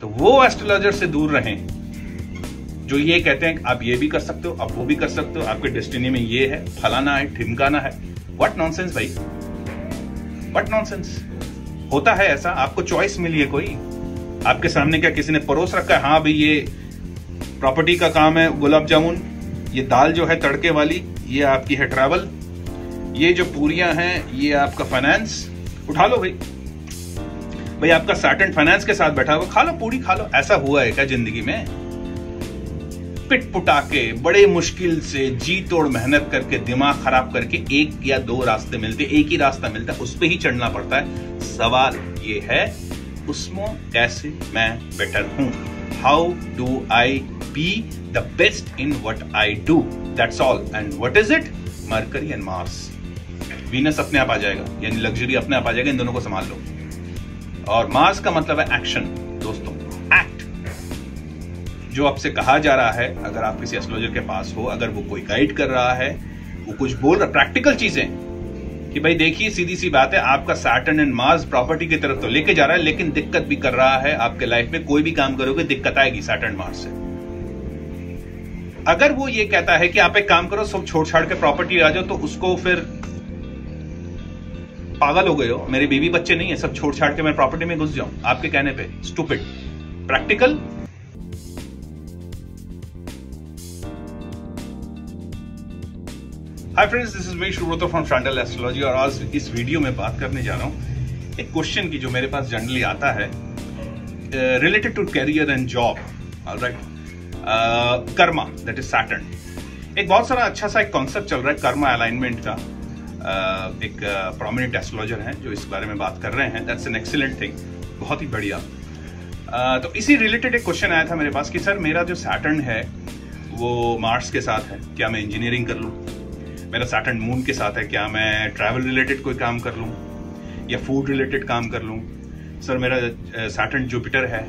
तो वो एस्ट्रोलॉजर से दूर रहें जो ये कहते हैं कि आप ये भी कर सकते हो, आप वो भी कर सकते हो, आपके डेस्टिनी में ये है, फलाना है, ठिमकाना है। व्हाट नॉनसेंस भाई, व्हाट नॉनसेंस। होता है ऐसा, आपको चॉइस मिली है कोई, आपके सामने क्या किसी ने परोस रखा है, हाँ भाई ये प्रॉपर्टी का काम है गुलाब जामुन, ये दाल जो है तड़के वाली ये आपकी है ट्रैवल, ये जो पूरियां हैं ये आपका फाइनेंस, उठा लो भाई आपका सैटर्न फाइनेंस के साथ बैठा हुआ, खा लो पूरी खा लो। ऐसा हुआ है क्या जिंदगी में? पिट पुटा के बड़े मुश्किल से जी तोड़ मेहनत करके दिमाग खराब करके एक या दो रास्ते मिलते, एक ही रास्ता मिलता है, उस पे ही चढ़ना पड़ता है। सवाल ये है उसमें कैसे मैं बेटर हूं, how do I be the best in what I do, that's all. And what is it? Mercury and Mars. Venus अपने आप आ जाएगा, यानी लग्जरी अपने आप आ जाएगा, इन दोनों को संभाल लो। और मार्स का मतलब है एक्शन दोस्तों, एक्ट। जो आपसे कहा जा रहा है, अगर आप किसी एस्ट्रोलॉजर के पास हो, अगर वो कोई गाइड कर रहा है, वो कुछ बोल रहा, प्रैक्टिकल चीजें कि भाई देखिए सीधी सी बात है, आपका सैटर्न एंड मार्स प्रॉपर्टी की तरफ तो लेके जा रहा है, लेकिन दिक्कत भी कर रहा है आपके लाइफ में। कोई भी काम करोगे दिक्कत आएगी सैटर्न मार्स से। अगर वो ये कहता है कि आप एक काम करो, सब छोड़ छाड़ के प्रॉपर्टी आ जाओ, तो उसको फिर पागल हो गए हो, मेरे बीवी बच्चे नहीं है, सब छोड़ छाड़ के मैं प्रॉपर्टी में घुस जाऊं आपके कहने पे, stupid. Practical. Hi friends, this is वेश श्रोता फ्रॉम शांडल एस्ट्रोलॉजी, और आज इस वीडियो में बात करने जा रहा हूं एक क्वेश्चन की जो मेरे पास जनरली आता है related to career and job. Alright, karma that is Saturn. एक बहुत सारा अच्छा सा एक कॉन्सेप्ट चल रहा है कर्मा अलाइनमेंट का। एक प्रोमिनेंट एस्ट्रोलॉजर हैं जो इस बारे में बात कर रहे हैं, दैट्स एन एक्सीलेंट थिंग, बहुत ही बढ़िया। तो इसी रिलेटेड एक क्वेश्चन आया था मेरे पास कि सर मेरा जो सैटर्न है वो मार्स के साथ है, क्या मैं इंजीनियरिंग कर लूं? मेरा सैटर्न मून के साथ है, क्या मैं ट्रैवल रिलेटेड कोई काम कर लूं या फूड रिलेटेड काम कर लूं? सर मेरा सैटर्न जुपिटर है,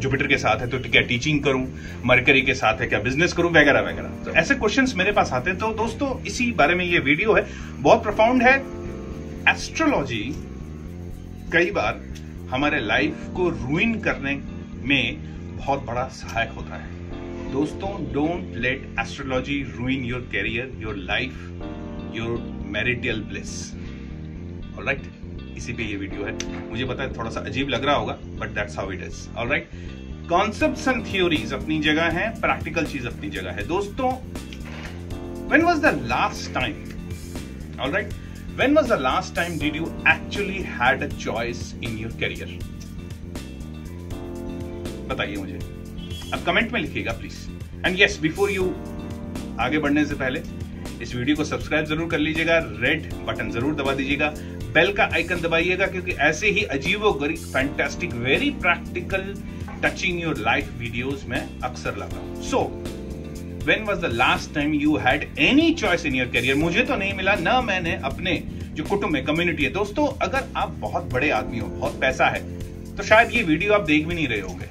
जुपिटर के साथ है, तो क्या टीचिंग करूं? मरकरी के साथ है, क्या बिजनेस करूं? वगैरह वगैरह। तो ऐसे क्वेश्चंस मेरे पास आते हैं। तो दोस्तों इसी बारे में ये वीडियो है, बहुत प्रोफाउंड है। एस्ट्रोलॉजी कई बार हमारे लाइफ को रूइन करने में बहुत बड़ा सहायक होता है। दोस्तों don't let astrology ruin your career, your life, your marital bliss. Alright, इसी पे ये वीडियो है। मुझे पता है थोड़ा सा अजीब लग रहा होगा, but that's how it is. Alright, concepts and theories अपनी जगह है, प्रैक्टिकल चीज अपनी जगह है। दोस्तों when was the last time, alright, when was the last time did you actually had a choice in your career? बताइए मुझे, अब कमेंट में लिखिएगा please. And yes, before you आगे बढ़ने से पहले इस वीडियो को सब्सक्राइब जरूर कर लीजिएगा, रेड बटन जरूर दबा दीजिएगा, बेल का आइकन दबाइएगा, क्योंकि ऐसे ही अजीबोगरीब, fantastic, very practical, touching your life videos में अक्सर लाता हूं। So when was the last time you had any choice in your career? मुझे तो नहीं मिला, ना मैंने अपने जो कुटुंब में, कम्युनिटी है। दोस्तों अगर आप बहुत बड़े आदमी हो, बहुत पैसा है, तो शायद ये वीडियो आप देख भी नहीं रहे होंगे।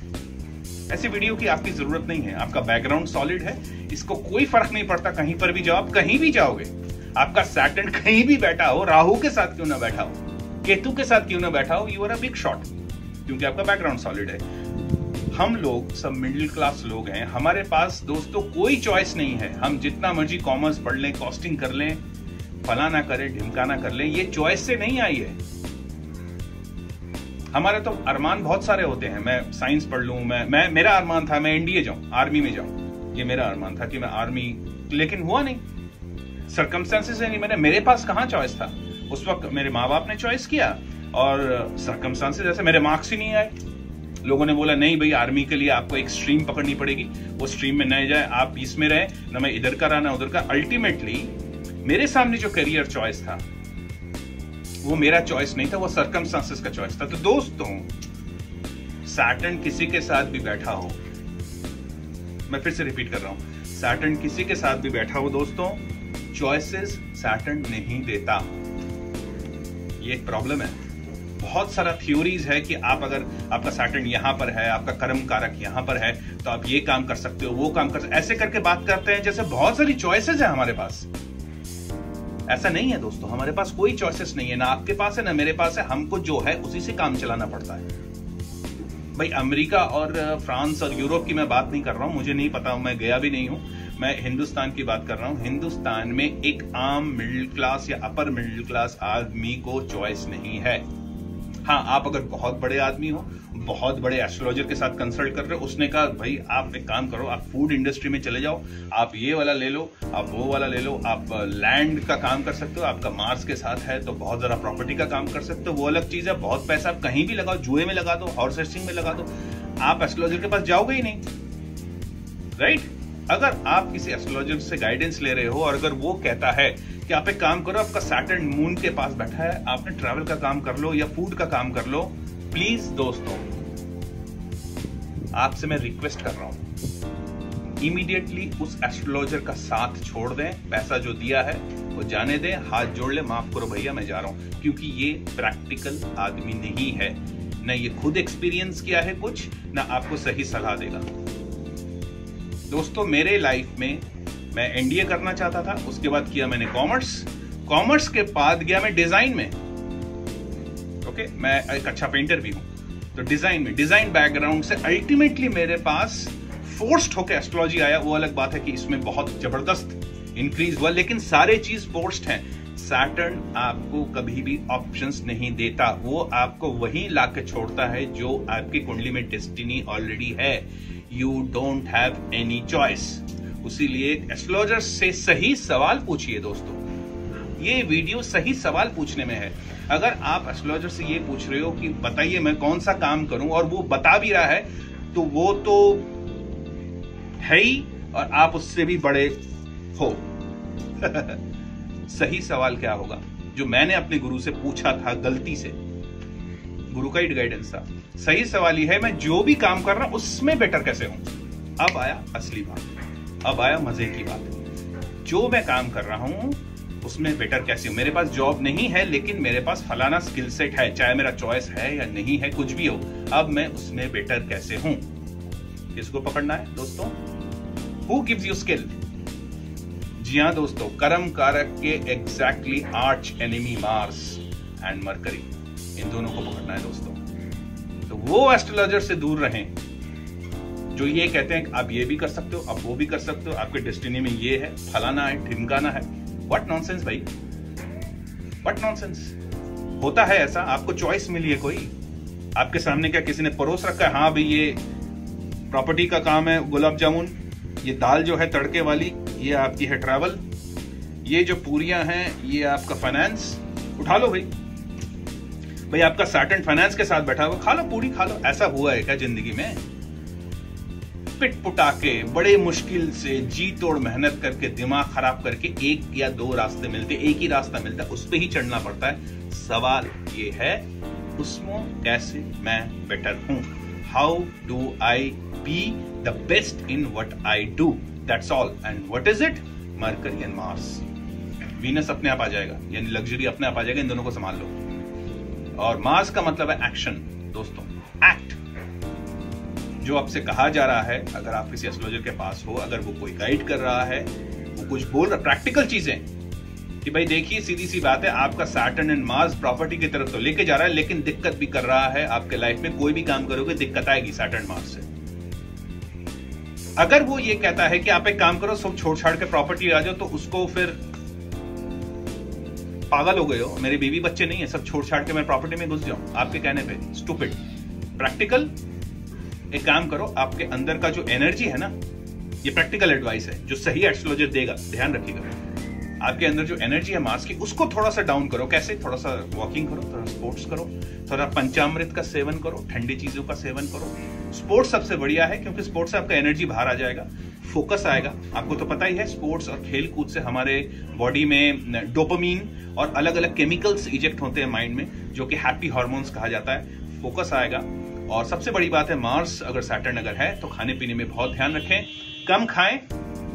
ऐसी वीडियो की आपकी जरूरत नहीं है। आपका बैकग्राउंड सॉलिड है, इसको कोई फर्क नहीं पड़ता, कहीं पर भी जाओ, आप कहीं भी जाओगे, आपका सैटर्न कहीं भी बैठा हो, राहु के साथ क्यों ना बैठा हो, केतु के साथ क्यों ना बैठा हो, you are a big shot, क्योंकि आपका बैकग्राउंड सॉलिड है। हम लोग सब मिडिल क्लास लोग हैं, हमारे पास दोस्तों कोई चॉइस नहीं है। हम जितना मर्जी कॉमर्स पढ़ लें, कॉस्टिंग कर लें, फलाना करें, ढिमकाना कर लें, ये चॉइस से नहीं आई है। हमारे तो अरमान बहुत सारे होते हैं, मैं साइंस पढ़ लूं, मैं मेरा अरमान था मैं एनडीए जाऊं, आर्मी में जाऊं, ये मेरा अरमान था कि मैं आर्मी, लेकिन हुआ नहीं, सर्कमस्टेंसेस नहीं, मेरे पास कहां चॉइस था। उस वक्त मेरे माँ बाप ने चॉइस किया और सर्कमस्टेंसेस जैसे मेरे मार्क्स ही नहीं आए। लोगों ने बोला नहीं भाई आर्मी के लिए आपको एक स्ट्रीम पकड़नी पड़ेगी, वो स्ट्रीम में न जाए, आप इसमें रहे, ना मैं इधर का रहा ना उधर का। अल्टीमेटली मेरे सामने जो करियर चॉइस था वो मेरा चॉइस नहीं था, वो सर्कमस्टेंसेस का चॉइस था। तो दोस्तों सैटर्न किसी के साथ भी बैठा हो, मैं फिर से रिपीट कर रहा हूं, सैटर्न किसी के साथ भी बैठा हो दोस्तों, चॉइसेस सैटर्न नहीं देता। ये एक प्रॉब्लम है। बहुत सारा थ्योरीज है कि आप अगर आपका सैटर्न यहां पर है, आपका कर्म कारक यहां पर है, तो आप ये काम कर सकते हो, वो काम कर सकते हो, ऐसे करके बात करते हैं जैसे बहुत सारी चॉइसेस है हमारे पास। ऐसा नहीं है दोस्तों, हमारे पास कोई चॉइसेस नहीं है, ना आपके पास है ना मेरे पास है। हमको जो है उसी से काम चलाना पड़ता है। भाई अमेरिका और फ्रांस और यूरोप की मैं बात नहीं कर रहा हूं, मुझे नहीं पता, मैं गया भी नहीं हूं। मैं हिंदुस्तान की बात कर रहा हूं। हिंदुस्तान में एक आम मिडिल क्लास या अपर मिडिल क्लास आदमी को चॉइस नहीं है। हाँ, आप अगर बहुत बड़े आदमी हो, बहुत बड़े एस्ट्रोलॉजर के साथ कंसल्ट कर रहे हो, उसने कहा भाई आप एक काम करो, आप फूड इंडस्ट्री में चले जाओ, आप ये वाला ले लो, आप वो वाला ले लो, आप लैंड का काम कर सकते हो, आपका मार्स के साथ है तो बहुत ज्यादा प्रॉपर्टी का काम कर सकते हो, वो अलग चीज है। बहुत पैसा आप कहीं भी लगाओ, जुए में लगा दो, हॉर्स रेसिंग में लगा दो, आप एस्ट्रोलॉजर के पास जाओगे ही नहीं, राइट? अगर आप किसी एस्ट्रोलॉजर से गाइडेंस ले रहे हो और अगर वो कहता है कि आप एक काम करो, आपका सैटर्न मून के पास बैठा है, आपने ट्रैवल का काम कर लो या फूड का काम कर लो, प्लीज दोस्तों आपसे मैं रिक्वेस्ट कर रहा हूं, इमीडिएटली उस एस्ट्रोलॉजर का साथ छोड़ दें, पैसा जो दिया है वो जाने दें, हाथ जोड़ ले, माफ करो भैया मैं जा रहा हूं, क्योंकि ये प्रैक्टिकल आदमी नहीं है, न ये खुद एक्सपीरियंस किया है कुछ, न आपको सही सलाह देगा। दोस्तों मेरे लाइफ में मैं एनडीए करना चाहता था, उसके बाद किया मैंने कॉमर्स के बाद गया मैं डिजाइन में। ओके, मैं एक अच्छा पेंटर भी हूं, तो डिजाइन बैकग्राउंड से अल्टीमेटली मेरे पास फोर्स्ड होकर एस्ट्रोलॉजी आया। वो अलग बात है कि इसमें बहुत जबरदस्त इंक्रीज हुआ, लेकिन सारे चीज फोर्स्ड हैं। सैटर्न आपको कभी भी ऑप्शंस नहीं देता, वो आपको वही लाके छोड़ता है जो आपकी कुंडली में डेस्टिनी ऑलरेडी है। You don't have any choice. उसीलिए एस्ट्रोलॉजर से सही सवाल पूछिए दोस्तों। ये वीडियो सही सवाल पूछने में है। अगर आप एस्ट्रोलॉजर से ये पूछ रहे हो कि बताइए मैं कौन सा काम करूं, और वो बता भी रहा है, तो वो तो है ही और आप उससे भी बड़े हो। सही सवाल क्या होगा, जो मैंने अपने गुरु से पूछा था गलती से, गुरु का ही गाइडेंस था, सही सवाल ही है मैं जो भी काम कर रहा हूं उसमें बेटर कैसे हूं। अब आया असली बात, अब आया मजे की बात। जो मैं काम कर रहा हूं उसमें बेटर कैसे हूं। मेरे पास जॉब नहीं है, लेकिन मेरे पास फलाना स्किल सेट है, चाहे मेरा चॉइस है या नहीं है, कुछ भी हो, अब मैं उसमें बेटर कैसे हूं। किसको पकड़ना है दोस्तों? Who gives you skill? जी हां दोस्तों, कर्म कारक के exactly arch enemy Mars and Mercury, इन दोनों को पकड़ना है दोस्तों। तो वो एस्ट्रोलॉजर से दूर रहें जो ये कहते हैं कि आप ये भी कर सकते हो, आप वो भी कर सकते हो, आपके डेस्टिनी में ये है, फलाना है, ढिमकाना है। व्हाट नॉनसेंस भाई, व्हाट नॉनसेंस। होता है ऐसा, आपको चॉइस मिली है कोई, आपके सामने क्या किसी ने परोस रखा है, हाँ भाई ये प्रॉपर्टी का काम है गुलाब जामुन, ये दाल जो है तड़के वाली ये आपकी है ट्रैवल, ये जो पूरियां हैं ये आपका फाइनेंस, उठा लो भाई। भाई आपका सैटर्न फाइनेंस के साथ बैठा हुआ, खा लो पूरी खा लो। ऐसा हुआ है क्या जिंदगी में? पिट पुटा के बड़े मुश्किल से जी तोड़ मेहनत करके दिमाग खराब करके एक या दो रास्ते मिलते, एक ही रास्ता मिलता है, उस पे ही चढ़ना पड़ता है। सवाल ये है उसमें कैसे मैं बेटर हूं, how do I be the best in what I do, that's all. And what is it? Mercury and Mars. Venus अपने आप आ जाएगा, यानी लग्जरी अपने आप आ जाएगा, इन दोनों को संभाल लो। और मार्स का मतलब है एक्शन दोस्तों, एक्ट। जो आपसे कहा जा रहा है, अगर आप किसी एस्ट्रोलॉजर के पास हो, अगर वो कोई गाइड कर रहा है, वो कुछ बोल रहा, प्रैक्टिकल चीजें कि भाई देखिए सीधी सी बात है, आपका सैटर्न एंड मार्स प्रॉपर्टी की तरफ तो लेके जा रहा है, लेकिन दिक्कत भी कर रहा है आपके लाइफ में। कोई भी काम करोगे दिक्कत आएगी सैटर्न मार्स से। अगर वो ये कहता है कि आप एक काम करो, सब छोड़ छाड़ के प्रॉपर्टी आ जाओ, तो उसको फिर पागल हो गए हो, मेरे बीवी बच्चे नहीं है, सब छोड़ छाड़ के मैं प्रॉपर्टी में घुस जाऊं आपके कहने पे, स्टूपिड। प्रैक्टिकल एक काम करो, आपके अंदर का जो एनर्जी है ना, ये प्रैक्टिकल एडवाइस है जो सही एस्ट्रोलॉजर देगा, ध्यान रखिएगा। आपके अंदर जो एनर्जी है मार्स की, उसको थोड़ा सा डाउन करो। कैसे? थोड़ा सा वॉकिंग करो, थोड़ा स्पोर्ट्स करो, थोड़ा पंचामृत का सेवन करो, ठंडी चीजों का सेवन करो। स्पोर्ट्स सबसे बढ़िया है, क्योंकि स्पोर्ट्स से आपका एनर्जी बाहर आ जाएगा, फोकस आएगा। आपको तो पता ही है, स्पोर्ट्स और खेल कूद से हमारे बॉडी में डोपामीन और अलग अलग केमिकल्स इजेक्ट होते हैं माइंड में, जो कि हैप्पी हार्मोन्स कहा जाता है। फोकस आएगा। और सबसे बड़ी बात है, मार्स अगर सैटर्न अगर है तो खाने पीने में बहुत ध्यान रखें, कम खाएं,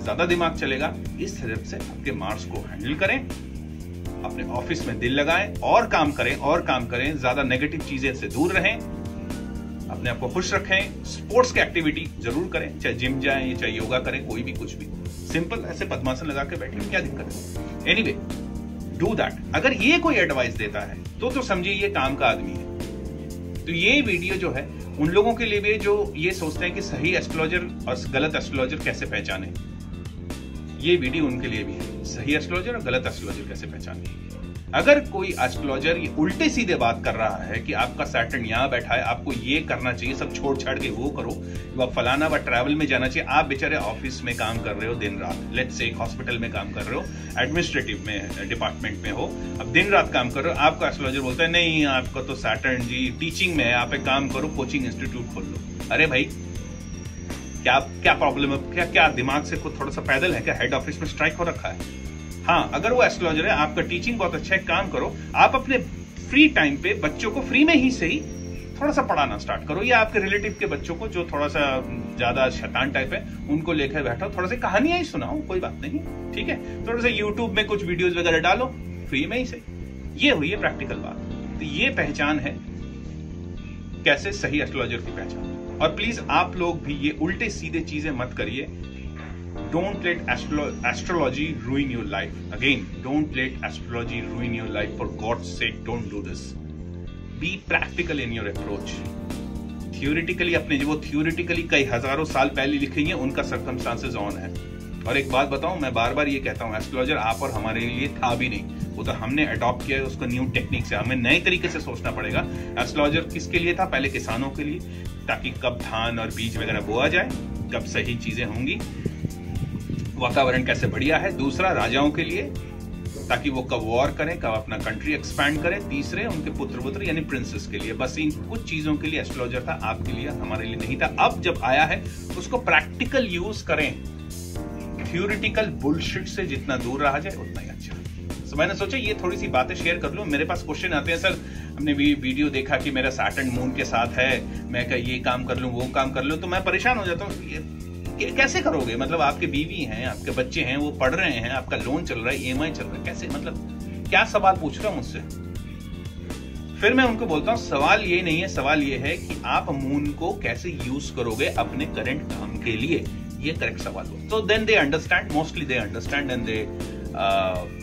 ज्यादा दिमाग चलेगा। इस तरह से आपके मार्स को हैंडल करें, अपने ऑफिस में दिल लगाएं और काम करें, ज्यादा नेगेटिव चीजें से दूर रहें, अपने आप को खुश रखें। स्पोर्ट्स की एक्टिविटी जरूर करें, चाहे जिम जाएं, चाहे योगा करें, कोई भी कुछ भी, सिंपल ऐसे पद्मासन लगा के बैठे, क्या दिक्कत है? Anyway, do that. अगर ये कोई एडवाइस देता है तो समझिए ये काम का आदमी है। तो ये वीडियो जो है उन लोगों के लिए भी जो ये सोचते हैं कि सही एस्ट्रोलॉजर और गलत एस्ट्रोलॉजर कैसे पहचाने, ये वीडियो उनके लिए भी है। सही एस्ट्रोलॉजर और गलत एस्ट्रोलॉजर कैसे पहचाने। अगर कोई एस्ट्रोलॉजर ये उल्टे सीधे बात कर रहा है कि आपका सैटर्न यहाँ बैठा है, आपको ये करना चाहिए, सब छोड़ छाड़ के वो करो, वह फलाना व ट्रैवल में जाना चाहिए, आप बेचारे ऑफिस में काम कर रहे हो दिन रात, लेट्स से एक हॉस्पिटल में काम कर रहे हो, एडमिनिस्ट्रेटिव में डिपार्टमेंट में हो, अब दिन रात काम कर रहे हो, आपका एस्ट्रोलॉजर बोलता है नहीं आपका तो सैटर्न जी टीचिंग में है, आप एक काम करो कोचिंग इंस्टीट्यूट खोल लो। अरे भाई क्या प्रॉब्लम है, क्या दिमाग से कुछ थोड़ा सा पैदल है क्या, हेड ऑफिस में स्ट्राइक हो रखा है। हाँ, अगर वो एस्ट्रोलॉजर है, आपका टीचिंग बहुत अच्छा है, काम करो, आप अपने फ्री टाइम पे बच्चों को फ्री में ही सही थोड़ा सा पढ़ाना स्टार्ट करो, या आपके रिलेटिव के बच्चों को जो थोड़ा सा ज्यादा शैतान टाइप है उनको लेकर बैठो, थोड़ा सा कहानियां ही सुनाओ, कोई बात नहीं, ठीक है, थोड़ा सा यूट्यूब में कुछ वीडियोस वगैरह डालो फ्री में ही सही। ये हुई है प्रैक्टिकल बात। तो ये पहचान है कैसे सही एस्ट्रोलॉजर की पहचान। और प्लीज आप लोग भी ये उल्टे सीधे चीजें मत करिए। Don't let astrology ruin your life. Again, don't let astrology ruin your life. For God's sake, don't do this. Be practical in your approach. Theoretically, अपने जो theoretically कई हजारों साल पहले लिखे हैं, उनका circumstances on है। और एक बात बताऊं, मैं बार बार ये कहता हूं, एस्ट्रोलॉजर आप और हमारे लिए था भी नहीं, वो तो हमने अडॉप्ट किया है उसको न्यू टेक्निक से। हमें नए तरीके से सोचना पड़ेगा। एस्ट्रोलॉजर किसके लिए था? पहले किसानों के लिए, ताकि कब धान और बीज वगैरह बोआ जाए, कब सही चीजें होंगी, वातावरण कैसे बढ़िया है। दूसरा, राजाओं के लिए, ताकि वो कब वॉर करें, कब अपना कंट्री एक्सपैंड करें। तीसरे, उनके पुत्र यानी प्रिंसेस के लिए। बस इन कुछ चीजों के लिए एस्ट्रोलॉजर था, आपके लिए, हमारे लिए नहीं था। अब जब आया है उसको प्रैक्टिकल यूज करें, थ्योरेटिकल बुलशिट से जितना दूर रहा जाए उतना ही अच्छा। तो मैंने सोचा ये थोड़ी सी बातें शेयर कर लूं। मेरे पास क्वेश्चन आते हैं, सर हमने वीडियो देखा कि मेरा सैटर्न मून के साथ है, मैं क्या ये काम कर लूं वो काम कर लूं, तो मैं परेशान हो जाता हूँ। कैसे करोगे? मतलब आपके बीवी हैं, आपके बच्चे हैं, वो पढ़ रहे हैं, आपका लोन चल रहा है, EMI चल रहा है, कैसे, मतलब क्या सवाल पूछ रहे हो मुझसे? फिर मैं उनको बोलता हूं सवाल ये नहीं है, सवाल ये है कि आप मून को कैसे यूज करोगे अपने करंट काम के लिए, ये करेक्ट सवाल हो। तो then they understand, mostly they understand and they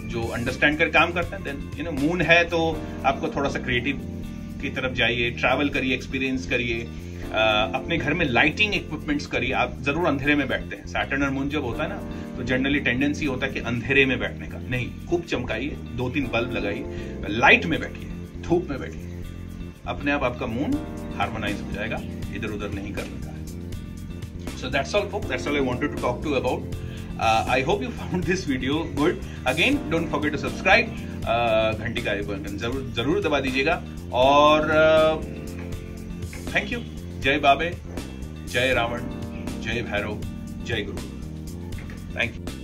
जो अंडरस्टैंड कर काम करते हैं। देन मून है तो आपको थोड़ा सा क्रिएटिव की तरफ जाइए, ट्रैवल करिए, एक्सपीरियंस करिए, अपने घर में लाइटिंग इक्विपमेंट्स करिए। आप जरूर अंधेरे में बैठते हैं, सैटर्न और मून जब होता है ना, तो जनरली टेंडेंसी होता है कि अंधेरे में बैठने का नहीं, खूब चमकाइए, 2-3 बल्ब लगाइए, लाइट में बैठिए, धूप में बैठिए, अपने आप आपका मून हार्मोनाइज हो जाएगा, इधर उधर नहीं करने का। So that's all folks, that's all I wanted to talk to you about. I hope you found this video good. Again, don't forget to subscribe. घंटी का आइकन जरूर दबा दीजिएगा। और थैंक यू। जय बाबे, जय रावण, जय भैरव, जय गुरु। Thank you.